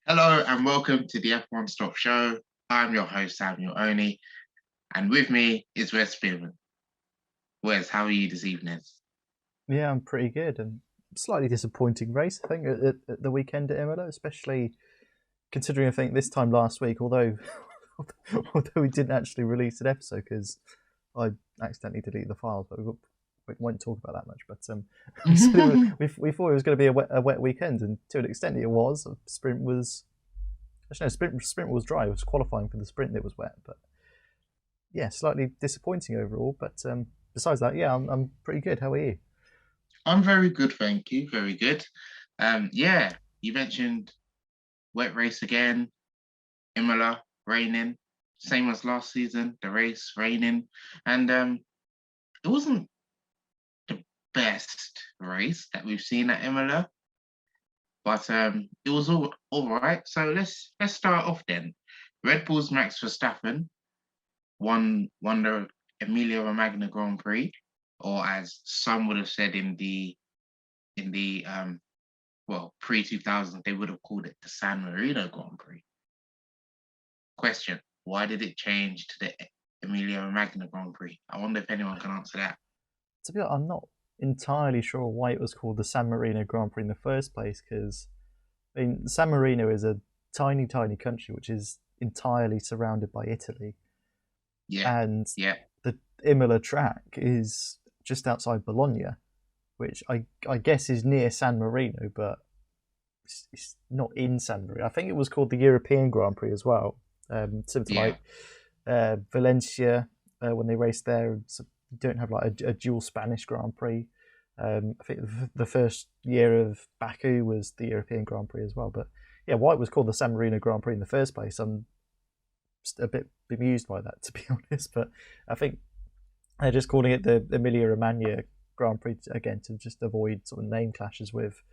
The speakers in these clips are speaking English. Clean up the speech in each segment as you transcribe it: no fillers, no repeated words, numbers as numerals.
Hello and welcome to the F1Stop show. I'm your host, Samuel Oni, and with me is Wes Spearman. Wes, how are you this evening? Yeah, I'm pretty good, and slightly disappointing race, I think, at the weekend at Imola, especially considering I think this time last week, although although we didn't actually release an episode because I accidentally deleted the files, but we won't talk about that much. But so we thought it was going to be a wet weekend, and to an extent it was. Sprint was actually no, sprint was dry. It was qualifying for the sprint that was wet, but yeah, slightly disappointing overall. But besides that, yeah, I'm pretty good. How are you? I'm very good, thank you. Very good. Yeah, you mentioned wet race again, Imola, raining, same as last season, the race raining, and it wasn't the best race that we've seen at Imola, but it was all right. So let's start off then. Red Bull's Max Verstappen won the Emilia Romagna Grand Prix, or as some would have said in the pre 2000s, they would have called it the San Marino Grand Prix. Question: why did it change to the Emilia Romagna Grand Prix? I wonder if anyone can answer that. To be honest, I'm not entirely sure why it was called the San Marino Grand Prix in the first place. Because I mean, San Marino is a tiny, tiny country which is entirely surrounded by Italy, Yeah, and yeah, the Imola track is just outside Bologna, which I guess is near San Marino, but it's not in San Marino. I think it was called the European Grand Prix as well, something yeah, like Valencia when they raced there. So you don't have like a dual Spanish Grand Prix. I think the first year of Baku was the European Grand Prix as well. But yeah, why it was called the San Marino Grand Prix in the first place, I'm just a bit bemused by that, to be honest. But I think they're just calling it the Emilia Romagna Grand Prix again to just avoid sort of name clashes with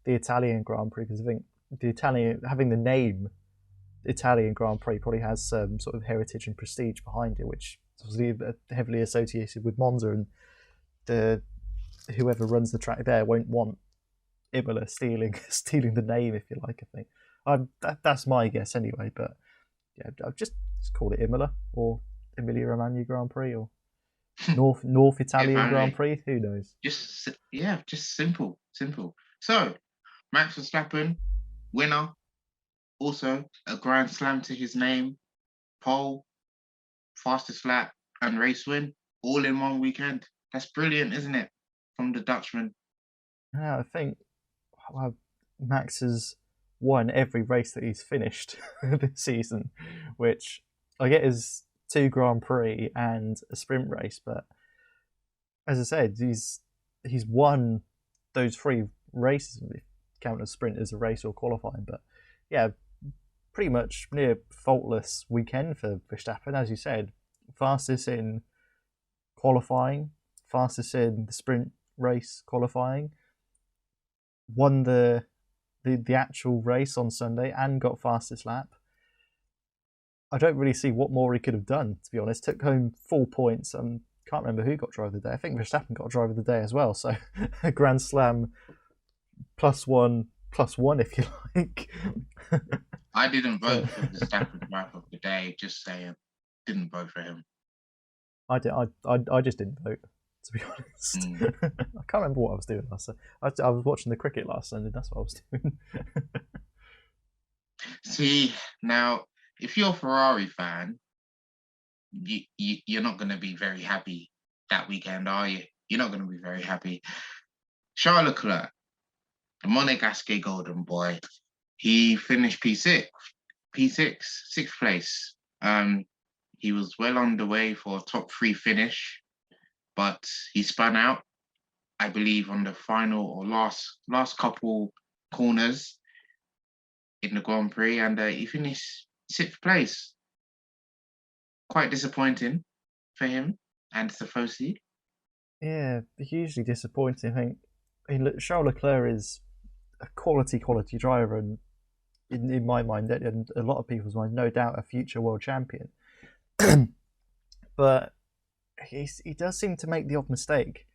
the Italian Grand Prix, because I think the Italian having the name Italian Grand Prix probably has some sort of heritage and prestige behind it, which is obviously heavily associated with Monza, and the whoever runs the track there won't want Imola stealing the name, if you like. I think that's my guess anyway. But yeah, I've just called it Imola or Emilia Romagna Grand Prix or North if Italian Grand only. Prix. Who knows? Just simple, simple. So Max Verstappen, winner, also a Grand Slam to his name, pole, fastest lap, and race win all in one weekend. That's brilliant, isn't it? From the Dutchman. Yeah, I think well, Max has won every race that he's finished this season, which I get is two Grand Prix and a sprint race. But as I said, he's won those three races, if count a sprint as a race or qualifying. But yeah, pretty much near faultless weekend for Verstappen, as you said, fastest in qualifying, fastest in the sprint race qualifying, won the actual race on Sunday and got fastest lap. I don't really see what more he could have done, to be honest. Took home 4 points. Can't remember who got driver of the day. I think Verstappen got driver of the day as well. So a Grand Slam plus one, if you like. I didn't So vote for the Stafford driver of the day, just saying. Didn't vote for him. I just didn't vote, to be honest. Mm. I can't remember what I was doing last. I was watching the cricket last Sunday. That's what I was doing. See, now, if you're a Ferrari fan, you're not going to be very happy that weekend, are you? You're not going to be very happy. Charles Leclerc, the Monegasque Golden Boy, he finished sixth place. He was well underway for a top three finish, but he spun out, I believe, on the final or last couple corners in the Grand Prix, and he finished sixth place. Quite disappointing for him and Tifosi. Yeah, hugely disappointing. I think Charles Leclerc is a quality driver, and in my mind, and a lot of people's mind, no doubt a future world champion. But he does seem to make the odd mistake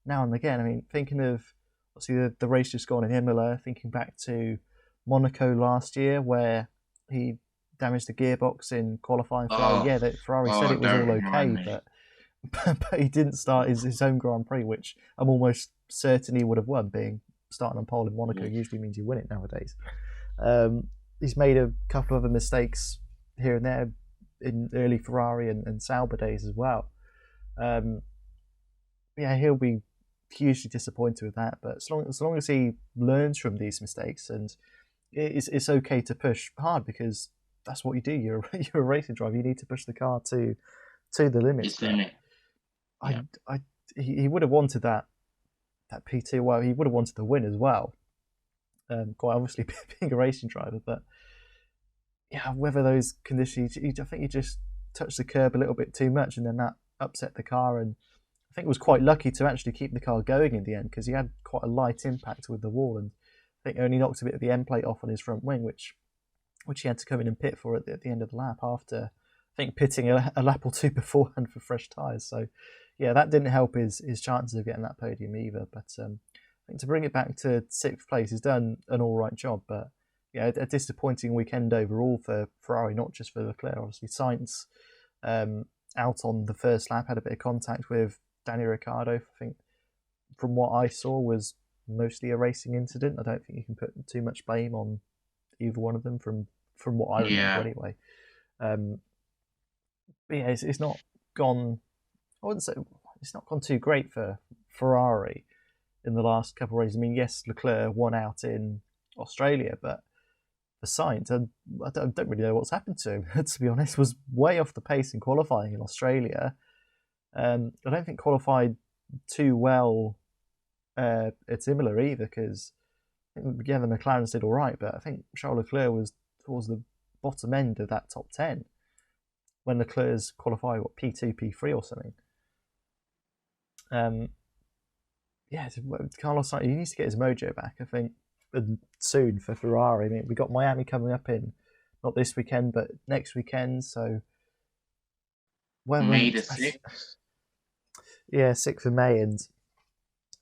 now and again. I mean, thinking of obviously the race just gone in Imola, thinking back to Monaco last year, where he damaged the gearbox in qualifying Ferrari. Oh, Yeah, Ferrari said oh, it was don't all remind okay, me. but he didn't start his own Grand Prix, which I'm almost certain he would have won. Being starting on pole in Monaco Oof. usually means you win it nowadays. He's made a couple of other mistakes here and there in early Ferrari and Sauber days as well. Um, yeah, he'll be hugely disappointed with that. But as long as he learns from these mistakes, and it's okay to push hard because that's what you do. You're a racing driver. You need to push the car to the limits. It's But limit. I, Yeah. I he would have wanted that P2. Well, he would have wanted the win as well. Quite obviously being a racing driver, but yeah, whether those conditions, I think he just touched the curb a little bit too much, and then that upset the car. And I think was quite lucky to actually keep the car going in the end because he had quite a light impact with the wall, and I think only knocked a bit of the end plate off on his front wing, which he had to come in and pit for at the end of the lap after I think pitting a lap or two beforehand for fresh tyres. So yeah, that didn't help his chances of getting that podium either. But I think to bring it back to sixth place, he's done an all right job, but yeah, a disappointing weekend overall for Ferrari, not just for Leclerc. Obviously, Sainz out on the first lap had a bit of contact with Daniel Ricciardo. I think from what I saw was mostly a racing incident. I don't think you can put too much blame on either one of them from what I remember Yeah. anyway. But yeah, it's not gone. I wouldn't say it's not gone too great for Ferrari in the last couple of races. I mean, yes, Leclerc won out in Australia, but for Sainz, I don't really know what's happened to him. To be honest, was way off the pace in qualifying in Australia. I don't think qualified too well at Imola either, because yeah, the McLarens did all right, but I think Charles Leclerc was towards the bottom end of that top 10 when Leclerc's qualified P2, P3 or something. Yeah, Carlos Sainz, he needs to get his mojo back, I think, and soon for Ferrari. I mean, we got Miami coming up in not this weekend, but next weekend. So whether May the 6th. yeah, 6th of May and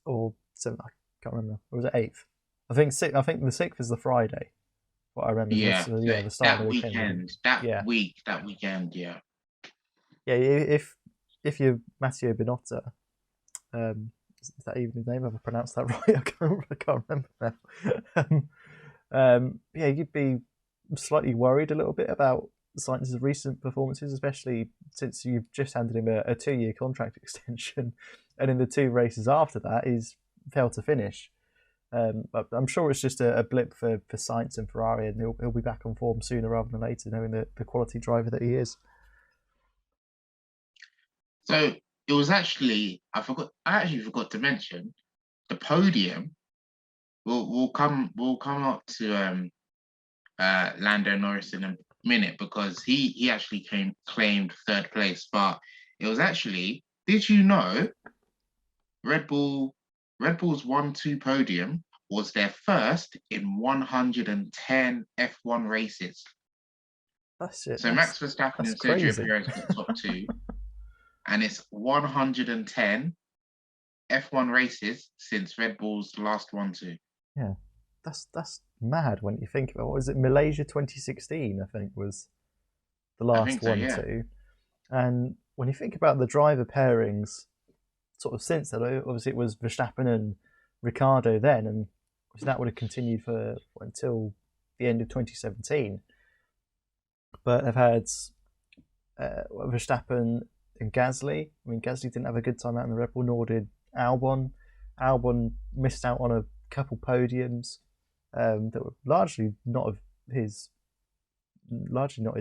or 7th, I can't remember. Or was it 8th? I think I think the 6th is the Friday. What I remember, Yeah. So yeah, the start of the that weekend. weekend, Yeah, that weekend, yeah. yeah. If you're Matteo Binotto, is that even his name? Have I pronounced that right? I can't remember now. Yeah, you'd be slightly worried a little bit about Sainz's recent performances, especially since you've just handed him a 2-year contract extension, and in the 2 races after that, he's failed to finish. But I'm sure it's just a blip for Sainz and Ferrari, and he'll be back on form sooner rather than later, knowing the quality driver that he is. So it was actually I actually forgot to mention the podium. We'll come up to Lando Norris in a minute because he actually claimed third place, but it was actually, did you know Red Bull Red Bull's 1-2 podium was their first in 110 F1 races. That's it. So Max Verstappen That's and Sergio crazy. Perez got top 2, and it's 110 F1 races since Red Bull's last 1-2. Yeah, that's mad when you think about it. What was it? Malaysia 2016, I think, was the I last think so, one yeah. two. And when you think about the driver pairings, sort of since then, obviously it was Verstappen and Ricardo then, and that would have continued for until the end of 2017. But they've had Verstappen and Gasly. I mean, Gasly didn't have a good time out in the Red Bull, nor did Albon. Albon missed out on a couple podiums that were largely not his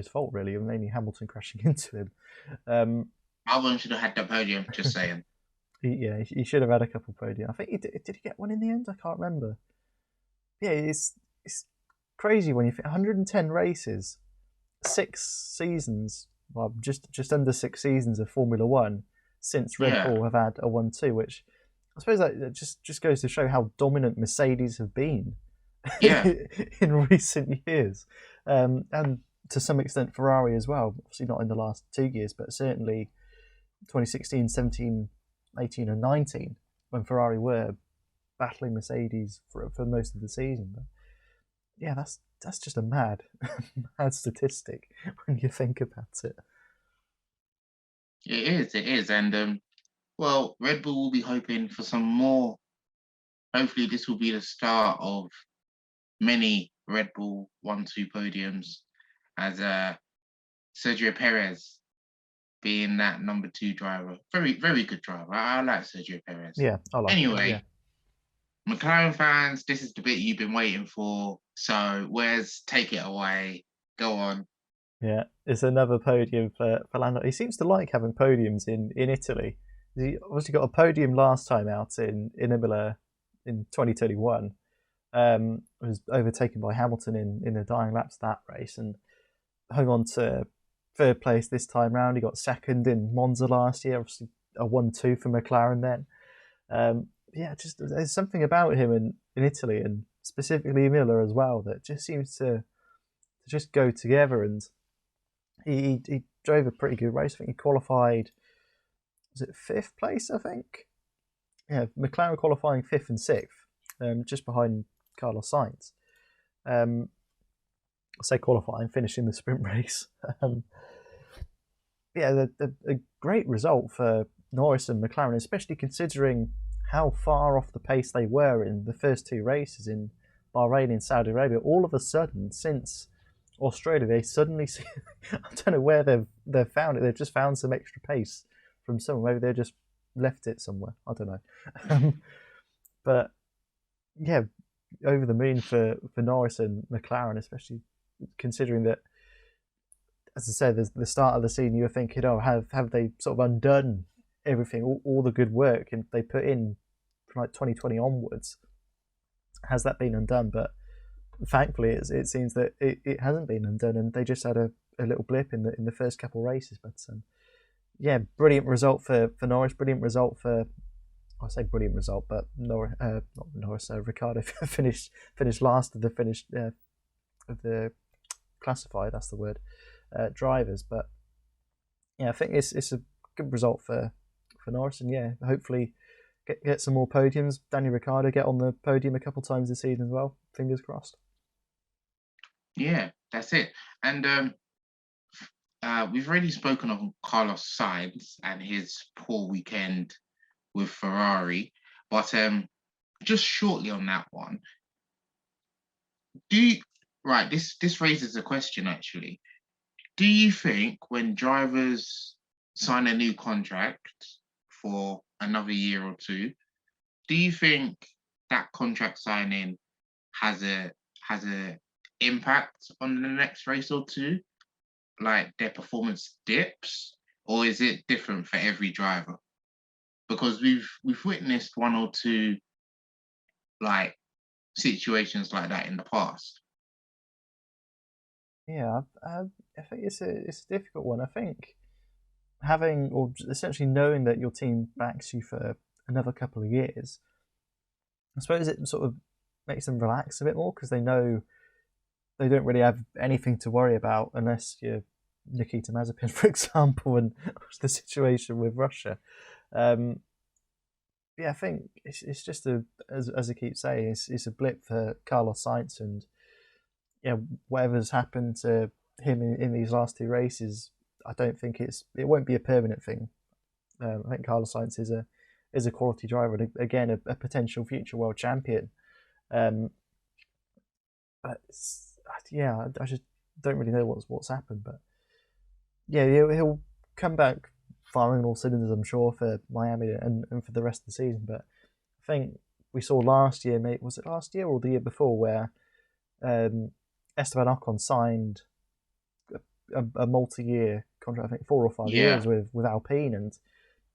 fault, really. Mainly Hamilton crashing into him. Albon should have had the podium, just saying. He should have had a couple podiums. I think did he get one in the end? I can't remember. Yeah, it's crazy when you think 110 races, 6 seasons, well, just under 6 seasons of Formula One since Red Yeah, Bull have had a 1-2, which I suppose that just goes to show how dominant Mercedes have been yeah. in recent years, and to some extent Ferrari as well. Obviously not in the last 2 years, but certainly 2016, 17, 18, and 19 when Ferrari were battling Mercedes for most of the season. But yeah, that's just a mad mad statistic when you think about it. It is, and well, Red Bull will be hoping for some more. Hopefully, this will be the start of many Red Bull 1-2 podiums, as Sergio Perez being that number 2 driver. Very, very good driver. I like Sergio Perez. Yeah, I like it. Yeah, Anyway, McLaren fans, this is the bit you've been waiting for. So, Wes, take it away. Go on. yeah. It's another podium for Lando. He seems to like having podiums in Italy. He obviously got a podium last time out in Imola in 2021. Was overtaken by Hamilton in the dying laps of that race and hung on to third place this time round. He got second in Monza last year, obviously a 1-2 for McLaren then. Yeah, just there's something about him in Italy and specifically Emilia as well that just seems to just go together. And he drove a pretty good race. I think he qualified, was it fifth place? I think. Yeah, McLaren qualifying fifth and sixth, just behind Carlos Sainz. I say qualifying, finishing the sprint race. Yeah, a great result for Norris and McLaren, especially considering how far off the pace they were in the first two races in Bahrain and Saudi Arabia. All of a sudden, since Australia, they suddenly see, I don't know where they've found it. They've just found some extra pace from somewhere. Maybe they just left it somewhere. I don't know. But yeah, over the moon for Norris and McLaren, especially considering that, as I said, the start of the season, you were thinking, oh, have they sort of undone everything, all the good work and they put in from like 2020 onwards? Has that been undone? But thankfully, it seems that it hasn't been undone, and they just had a little blip in the first couple of races. But yeah, brilliant result for Norris. Brilliant result for, I say brilliant result, but Norris, not Norris, Ricciardo finished last of the finished of the classified. That's the word. Drivers, but yeah, I think it's a good result for Norris, and yeah, hopefully get some more podiums. Daniel Ricciardo get on the podium a couple times this season as well. Fingers crossed. Yeah, that's it. And we've already spoken of Carlos Sainz and his poor weekend with Ferrari, but just shortly on that one, do you, right? This raises a question actually. Do you think when drivers sign a new contract for another year or two, do you think that contract signing has a impact on the next race or two, like their performance dips, or is it different for every driver? Because we've witnessed one or two like situations like that in the past. Yeah, I think it's a difficult one. I think having or essentially knowing that your team backs you for another couple of years, I suppose it sort of makes them relax a bit more because they know they don't really have anything to worry about unless you're Nikita Mazepin, for example, and the situation with Russia. Yeah, I think it's just as I keep saying, it's a blip for Carlos Sainz, and yeah, whatever's happened to him in these last two races, I don't think it won't be a permanent thing. I think Carlos Sainz is a quality driver and again a potential future world champion. But yeah, I just don't really know what's happened. But yeah, he'll come back firing all cylinders, I'm sure, for Miami and for the rest of the season. But I think we saw last year, mate, was it last year or the year before, where Esteban Ocon signed a multi-year contract, I think 4 or 5 Yeah, years with Alpine, and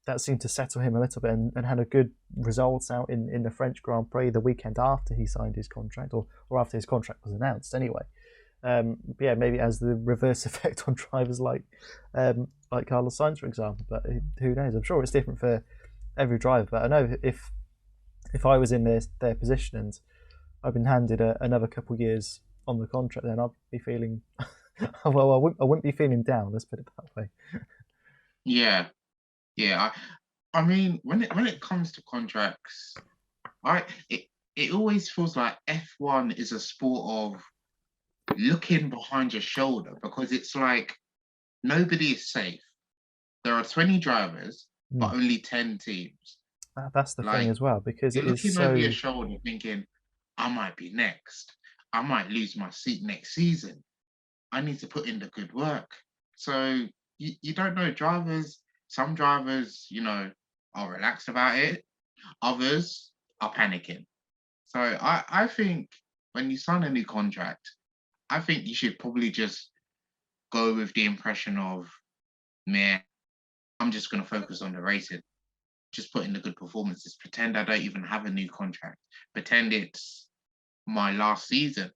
that seemed to settle him a little bit and had a good results out in the French Grand Prix the weekend after he signed his contract, or after his contract was announced anyway. Yeah, maybe it has the reverse effect on drivers like Carlos Sainz, for example. But who knows? I'm sure it's different for every driver. But I know if I was in their position and I've been handed another couple of years on the contract, then I'd be feeling well. I wouldn't be feeling down. Let's put it that way. yeah, yeah. I mean, when it comes to contracts, I it always feels like F1 is a sport of looking behind your shoulder because it's like nobody is safe. There are 20 drivers, Mm. but only 10 teams. That's the thing Like as well, because you're it is looking over your so. shoulder thinking, I might be next. I might lose my seat next season. I need to put in the good work. So you don't know drivers, some drivers, are relaxed about it. Others are panicking. So I think when you sign a new contract, I think you should probably just go with the impression of, man, I'm just going to focus on the racing, just put in the good performances, pretend I don't even have a new contract, pretend it's my last season,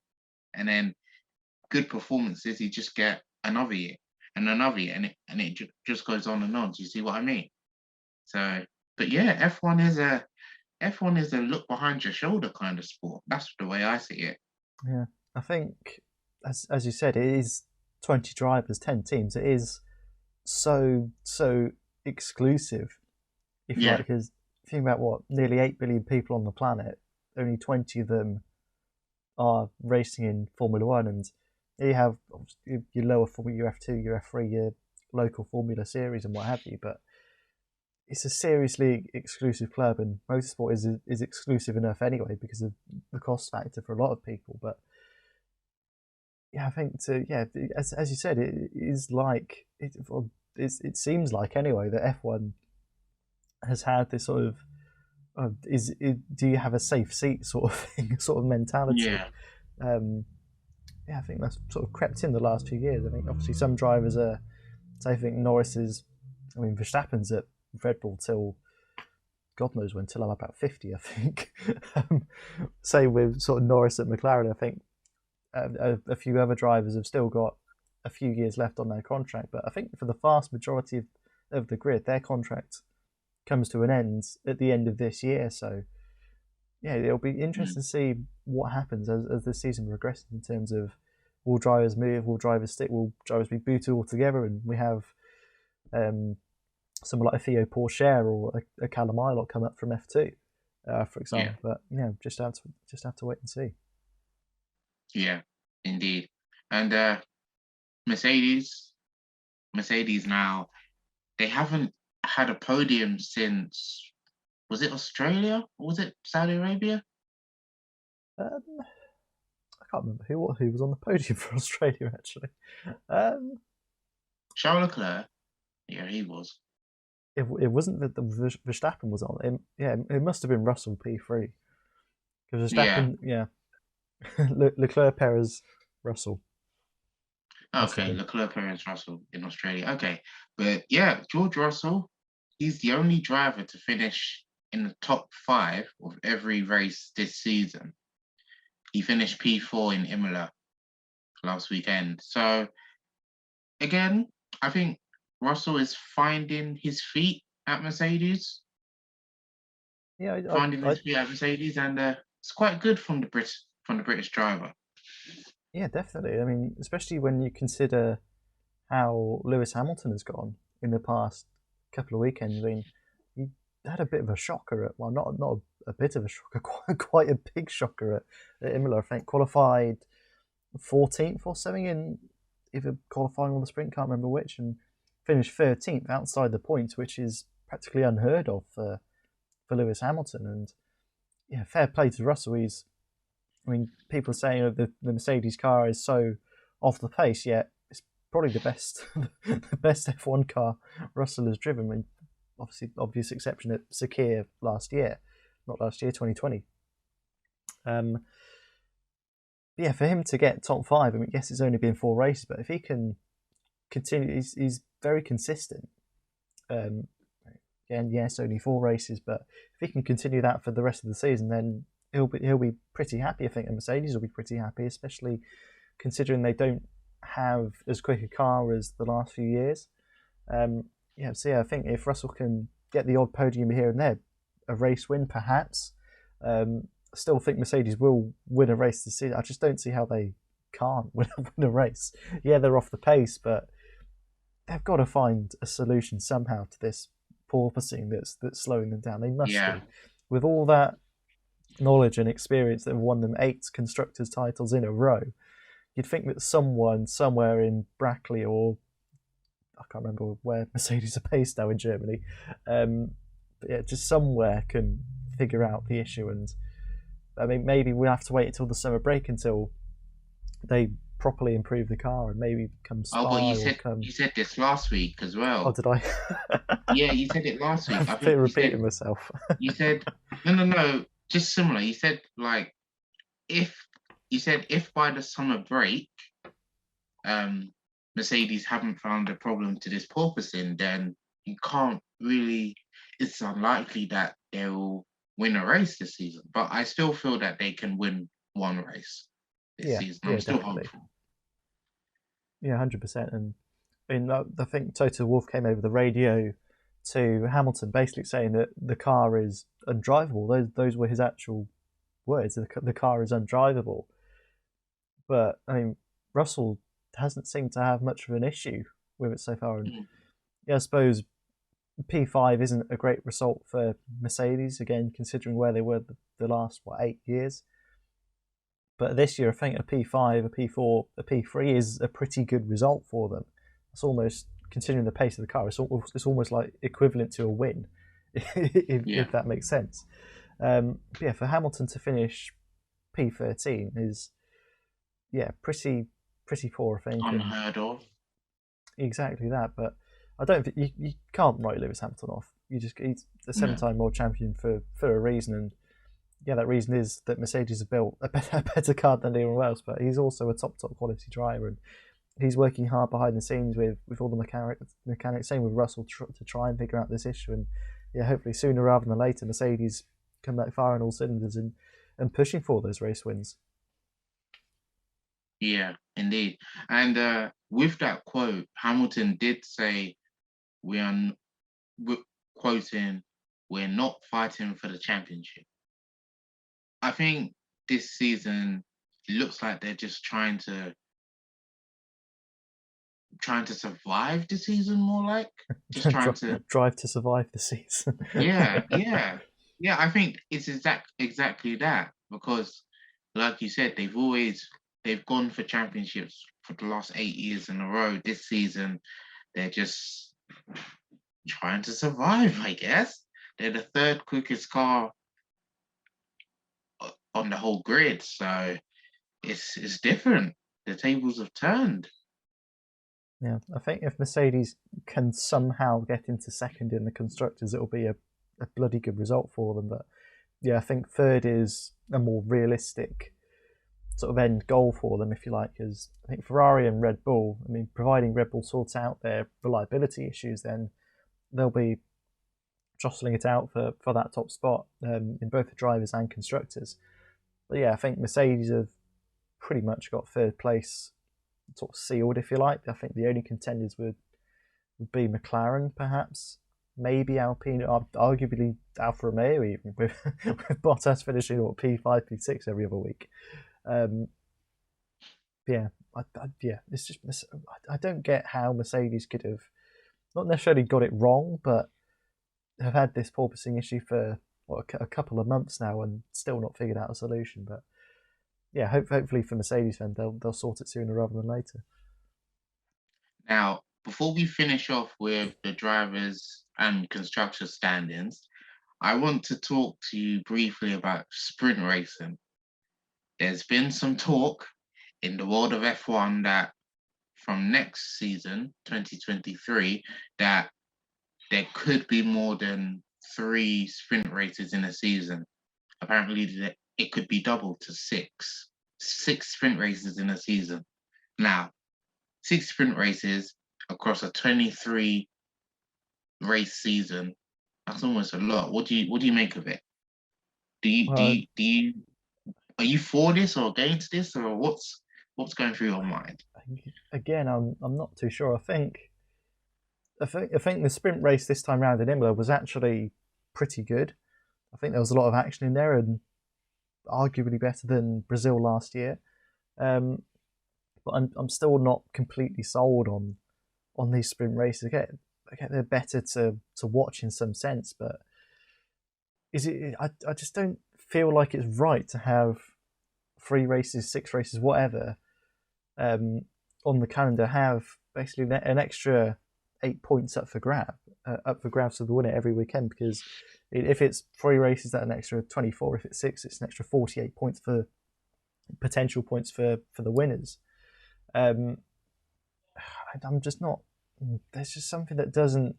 and then good performances, you just get another year and another year, and it just goes on and on. Do you see what I mean? So, but yeah, F1 is a look behind your shoulder kind of sport. That's the way I see it. Yeah, I think as you said, it is 20 drivers, 10 teams. It is so exclusive, if you like, Yeah, because think about what nearly 8 billion people on the planet, only 20 of them are racing in Formula One, and you have your lower Formula, your F2, your F3, your local Formula Series, and what have you. But it's a seriously exclusive club, and motorsport is exclusive enough anyway because of the cost factor for a lot of people. But yeah, I think as you said, it is like it seems like anyway that F1 has had this sort of do you have a safe seat sort of thing, sort of mentality. yeah, Um, yeah, I think that's sort of crept in the last few years. I think obviously some drivers are. So I think Norris is. I mean, Verstappen's at Red Bull till God knows when, till I'm about 50, I think. Same with sort of Norris at McLaren. I think a few other drivers have still got a few years left on their contract, but I think for the vast majority of the grid, their contract comes to an end at the end of this year. So yeah, it'll be mm, interesting to see what happens as the season progresses in terms of will drivers move, will drivers stick, will drivers be booted all together, and we have um, someone like a Theo Pourchaire or a Callum Ilott come up from F2, for yeah, example. But yeah, just have to wait and see. yeah, indeed. And Mercedes, Mercedes now, they haven't had a podium since, was it Australia or was it Saudi Arabia? Um, I can't remember who was on the podium for Australia actually. Um, Charles Leclerc. Yeah, he was. it wasn't that the Verstappen was on. Yeah, it must have been Russell P3 because Yeah. Verstappen, yeah, Leclerc, Perez, Russell. Must have Okay, been. Leclerc, Perez, Russell in Australia. Okay, but yeah, George Russell, he's the only driver to finish in the top five of every race this season. He finished P4 in Imola last weekend. So again, I think Russell is finding his feet at Mercedes, Yeah, finding his feet at Mercedes, and it's quite good from the British driver. yeah, definitely. I mean, especially when you consider how Lewis Hamilton has gone in the past couple of weekends. I mean, he had a bit of a shocker at not a bit of a shocker, quite a big shocker at Imola. I think qualified 14th or something in either qualifying or the sprint, can't remember which, and finished 13th outside the points, which is practically unheard of for Lewis Hamilton. And yeah, fair play to Russell. I mean, people are saying the Mercedes car is so off the pace, yet it's probably the best the best F1 car Russell has driven. I mean, obviously, obvious exception at Sakir last year, not last year, 2020. Um, yeah, for him to get top five, I mean, yes, it's only been 4 races, but if he can continue, he's very consistent. Um, Again, yes, only 4 races, but if he can continue that for the rest of the season, then he'll be pretty happy. I think, and Mercedes will be pretty happy, especially considering they don't have as quick a car as the last few years. Yeah, so yeah, I think if Russell can get the odd podium here and there, a race win perhaps, I still think Mercedes will win a race this season. I just don't see how they can't win a race. Yeah, they're off the pace, but they've got to find a solution somehow to this porpoising that's slowing them down. They must Yeah, do. With all that knowledge and experience that have won them 8 constructors titles in a row, you'd think that someone somewhere in Brackley, or I can't remember where Mercedes are based now in Germany, but yeah, just somewhere can figure out the issue. And I mean, maybe we'll have to wait until the summer break until they properly improve the car and maybe come Oh, but Spa or come. you said this last week as Oh, well. did I? Yeah, you said it last week. I'm I a bit think repeating myself. you said no, just similar. You said like if if by the summer break, um, Mercedes haven't found a problem to this porpoising, then you can't really. It's unlikely that they will win a race this season. But I still feel that they can win one race this Yeah, season. I'm yeah, still definitely. hopeful. Yeah, 100%. And I mean, I think Toto Wolff came over the radio to Hamilton, basically saying that the car is undrivable. Those were his actual words. The car is undrivable. But I mean, Russell hasn't seemed to have much of an issue with it so far. And yeah, I suppose P5 isn't a great result for Mercedes, again, considering where they were the last, 8 years. But this year, I think a P5, a P4, a P3 is a pretty good result for them. It's almost, considering the pace of the car, it's almost like equivalent to a win, if that makes sense. Yeah, for Hamilton to finish P13 is, yeah, pretty poor, I think. Unheard of. Exactly that, but I don't think you can't write Lewis Hamilton off. He's a 7-time world champion for a reason, and yeah, that reason is that Mercedes have built a better car than anyone else. But he's also a top quality driver, and he's working hard behind the scenes with all the mechanics. Same with Russell to try and figure out this issue, and yeah, hopefully sooner rather than later, Mercedes come back firing all cylinders and pushing for those race wins. Yeah, indeed. And with that quote, Hamilton did say, "We are," quoting, "We're not fighting for the championship." I think this season it looks like they're just trying to survive the season, more like just trying to drive to survive the season. yeah. I think it's exactly that, because, like you said, they've gone for championships for the last 8 years in a row. This season, they're just trying to survive, I guess. They're the third quickest car on the whole grid, so it's different. The tables have turned. Yeah, I think if Mercedes can somehow get into second in the constructors, it'll be a bloody good result for them. But yeah, I think third is a more realistic sort of end goal for them, if you like, because I think Ferrari and Red Bull, I mean, providing Red Bull sorts out their reliability issues, then they'll be jostling it out for that top spot in both the drivers and constructors. But yeah, I think Mercedes have pretty much got third place sort of sealed, if you like. I think the only contenders would be McLaren, perhaps, maybe Alpine, arguably Alfa Romeo, even with Bottas finishing P5, P6 every other week. Yeah, it's just I don't get how Mercedes could have not necessarily got it wrong, but have had this porpoising issue for a couple of months now and still not figured out a solution. But yeah, hopefully for Mercedes fans, they'll sort it sooner rather than later. Now, before we finish off with the drivers and constructor standings, I want to talk to you briefly about sprint racing. There's been some talk in the world of F1 that from next season, 2023, that there could be more than 3 sprint races in a season. Apparently, it could be doubled to 6. 6 sprint races in a season. Now, 6 sprint races across a 23 race season, that's almost a lot. What do you make of it? Are you for this or against this, or what's going through your mind? Again, I'm not too sure. I think the sprint race this time round in Imola was actually pretty good. I think there was a lot of action in there and arguably better than Brazil last year. But I'm still not completely sold on these sprint races. Again, they're better to watch in some sense, but I just don't feel like it's right to have 3 races, 6 races, whatever, on the calendar have basically an extra 8 points up for grabs for the winner every weekend. Because if it's 3 races, that's an extra 24. If it's 6, it's an extra 48 points for potential points for the winners. I'm just not. There's just something that doesn't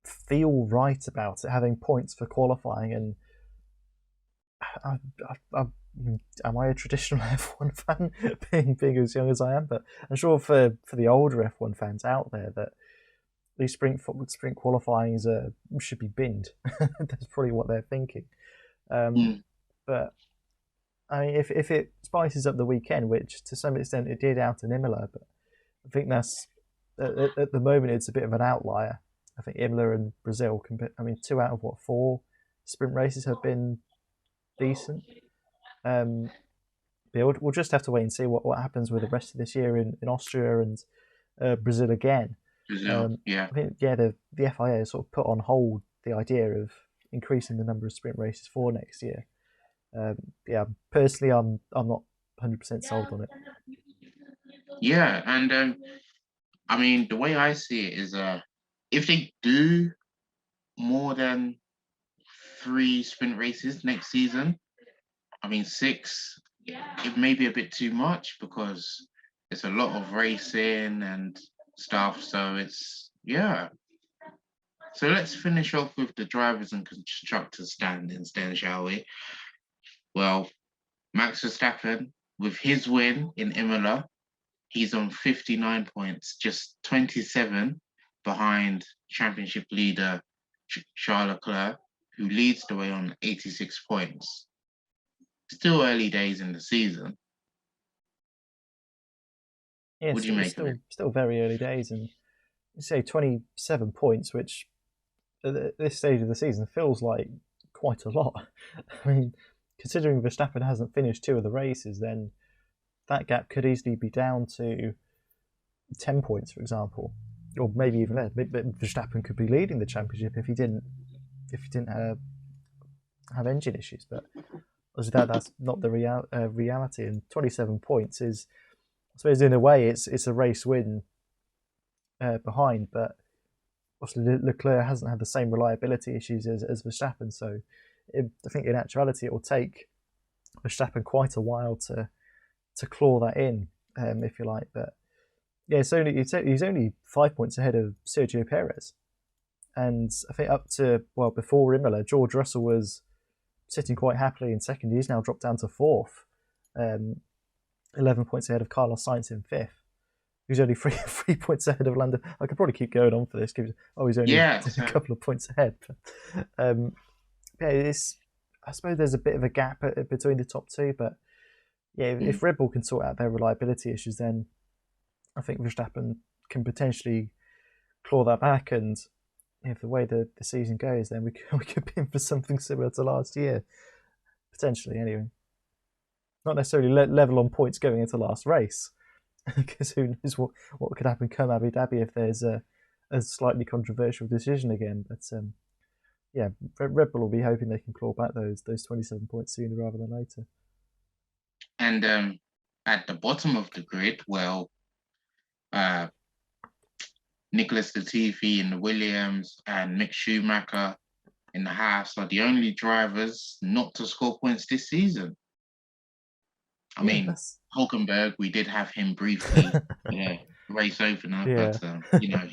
feel right about it, having points for qualifying. And am I a traditional F1 fan, being as young as I am? But I'm sure for the older F1 fans out there that these sprint qualifying should be binned. That's probably what they're thinking. But I mean, if it spices up the weekend, which to some extent it did out in Imola, but I think that's at the moment it's a bit of an outlier. I think Imola and Brazil I mean, 2 out of 4 sprint races have been decent. We'll just have to wait and see what happens with the rest of this year in Austria and Brazil again. Brazil, yeah. I think the FIA has sort of put on hold the idea of increasing the number of sprint races for next year. Personally, I'm not 100% sold on it. Yeah, and I mean, the way I see it is, if they do more than 3 sprint races next season, I mean 6, it may be a bit too much because it's a lot of racing and stuff. So it's So let's finish off with the drivers and constructors standings then, shall we? Well, Max Verstappen, with his win in Imola, he's on 59 points, just 27 behind championship leader Charles Leclerc, who leads the way on 86 points. Still early days in the season. Yeah, what do you make of it? Still very early days, and you say 27 points, which at this stage of the season feels like quite a lot. I mean, considering Verstappen hasn't finished 2 of the races, then that gap could easily be down to 10 points, for example, or maybe even less. Verstappen could be leading the championship if he didn't have engine issues. But that's not the reality. And 27 points is, I suppose, in a way, it's a race win behind. But obviously, Leclerc hasn't had the same reliability issues as Verstappen. So I think in actuality, it will take Verstappen quite a while to claw that in, if you like. But yeah, he's only 5 points ahead of Sergio Perez. And I think before Imola, George Russell was sitting quite happily in second. He's now dropped down to fourth, 11 points ahead of Carlos Sainz in fifth. He's only three points ahead of Lando. I could probably keep going on for this. He's only a couple of points ahead. I suppose there's a bit of a gap between the top 2, but yeah, if Red Bull can sort out their reliability issues, then I think Verstappen can potentially claw that back. And if the way the season goes, then we could be in for something similar to last year, potentially. Anyway, not necessarily level on points going into last race, because who knows what could happen come Abu Dhabi if there's a slightly controversial decision again. But Red Bull will be hoping they can claw back those 27 points sooner rather than later. And at the bottom of the grid, well, Nicholas Latifi in the Williams and Mick Schumacher in the Haas are the only drivers not to score points this season. I mean, Hulkenberg, we did have him briefly, race opener, but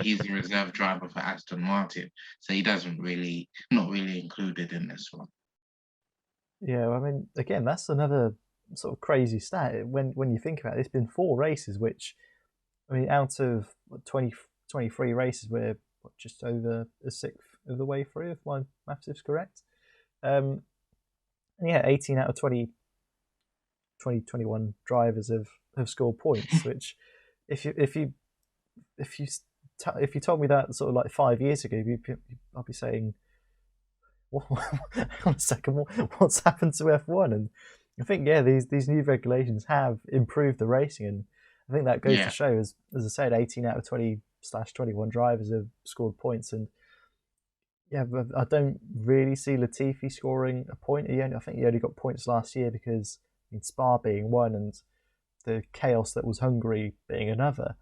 he's the reserve driver for Aston Martin, so he not really included in this one. Yeah, I mean, again, that's another sort of crazy stat when you think about it. It's been 4 races, which, I mean, out of 23 races, we're just over a sixth of the way through, if my maths is correct. 18 out of 21 drivers have scored points, which if you told me that sort of like 5 years ago, I'd be saying, hang on a second, what's happened to F1? And I think these new regulations have improved the racing, and I think that goes to show, as I said, 18 out of 20/21 drivers have scored points. And I don't really see Latifi scoring a point. I think he only got points last year because Spa being one, and the chaos that was Hungary being another.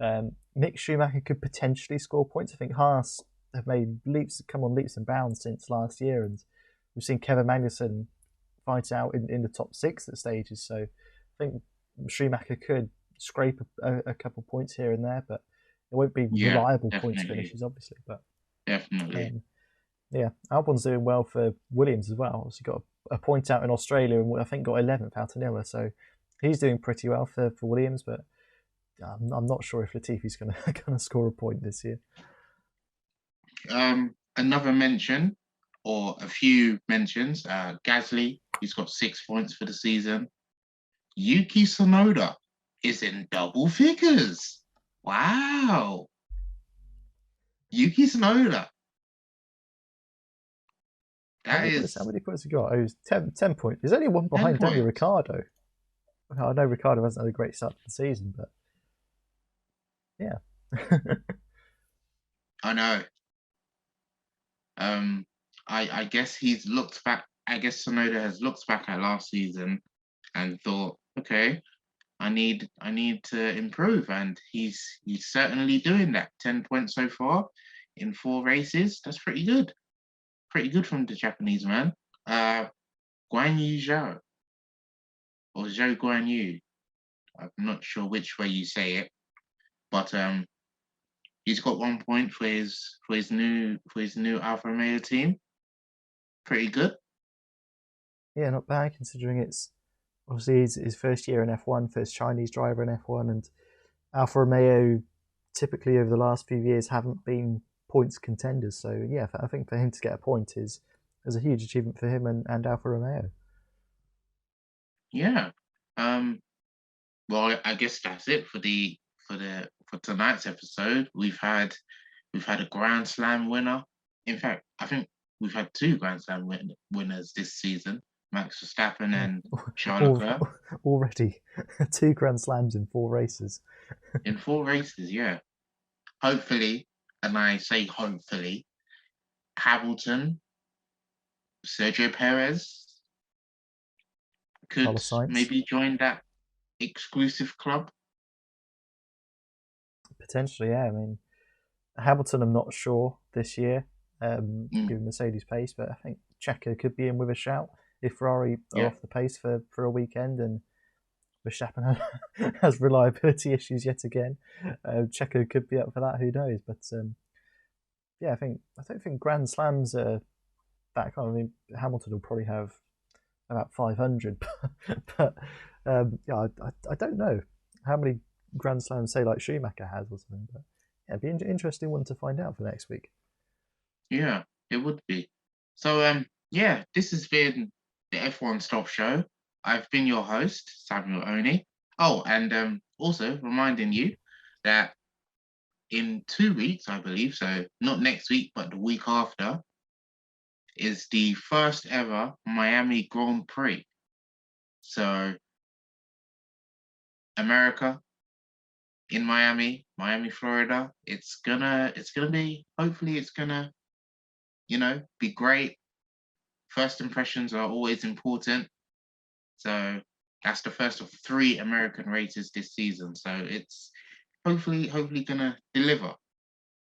Mick Schumacher could potentially score points. I think Haas have made leaps and bounds since last year, and we've seen Kevin Magnussen fight out in the top 6 at stages. So I think Schumacher could scrape a couple points here and there, but it won't be Yeah, reliable points definitely, finishes, obviously. But definitely. yeah, Albon's doing well for Williams as well. So he got a point out in Australia, and I think got 11th out in Imola. So he's doing pretty well for Williams, but I'm not sure if Latifi's going to score a point this year. Another mention, or a few mentions, Gasly, he's got 6 points for the season. Yuki Tsunoda is in double figures. Wow. Yuki Tsunoda. How That many points? is How many points he got? Oh, it was 10 points. There's only one 10 behind Daniel points. Ricciardo. I know Ricciardo hasn't had a great start to the season, but yeah. I know. I guess he's looked back. I guess Tsunoda has looked back at last season and thought, okay, I need to improve, and he's certainly doing that. 10 points so far in 4 races. That's pretty good. Pretty good from the Japanese man. Guan Yu Zhou or Zhou Guan Yu. I'm not sure which way you say it, but he's got 1 point for his new Alfa Romeo team. Pretty good. Yeah, not bad considering it's obviously his first year in F1, first Chinese driver in F1, and Alfa Romeo typically over the last few years haven't been points contenders. So yeah, I think for him to get a point is a huge achievement for him and Alfa Romeo. Yeah. Well, I guess that's it for tonight's episode. We've had a Grand Slam winner. In fact, I think we've had 2 Grand Slam winners this season: Max Verstappen and Charles Leclerc. Already 2 Grand Slams in 4 races. In 4 races. Yeah. Hopefully, and I say hopefully, Hamilton, Sergio Perez could Carlos Sainz. maybe join that exclusive club. Potentially, yeah. I mean, Hamilton, I'm not sure this year, Mm, given Mercedes pace, but I think Checo could be in with a shout if Ferrari are yeah. off the pace for a weekend and Verstappen has reliability issues yet again. Checo could be up for that. Who knows? But yeah, I don't think Grand Slams are that kind. I mean, Hamilton will probably have about 500, but yeah, I don't know how many Grand Slams say like Schumacher has or something. But yeah, it'd be an interesting one to find out for next week. Yeah, it would be. So yeah, this has been the F1 Stop show. I've been your host, Samuel Oni. Oh, and also reminding you that in 2 weeks, I believe, so not next week, but the week after, is the first ever Miami Grand Prix. So America in Miami, Florida. It's gonna be, hopefully it's gonna, be great. First impressions are always important. So that's the first of 3 American races this season. So it's hopefully gonna deliver.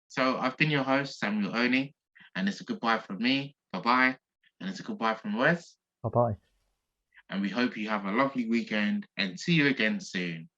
So I've been your host, Samuel Oni, and it's a goodbye from me. Bye-bye. And it's a goodbye from Wes. Bye bye. And we hope you have a lovely weekend and see you again soon.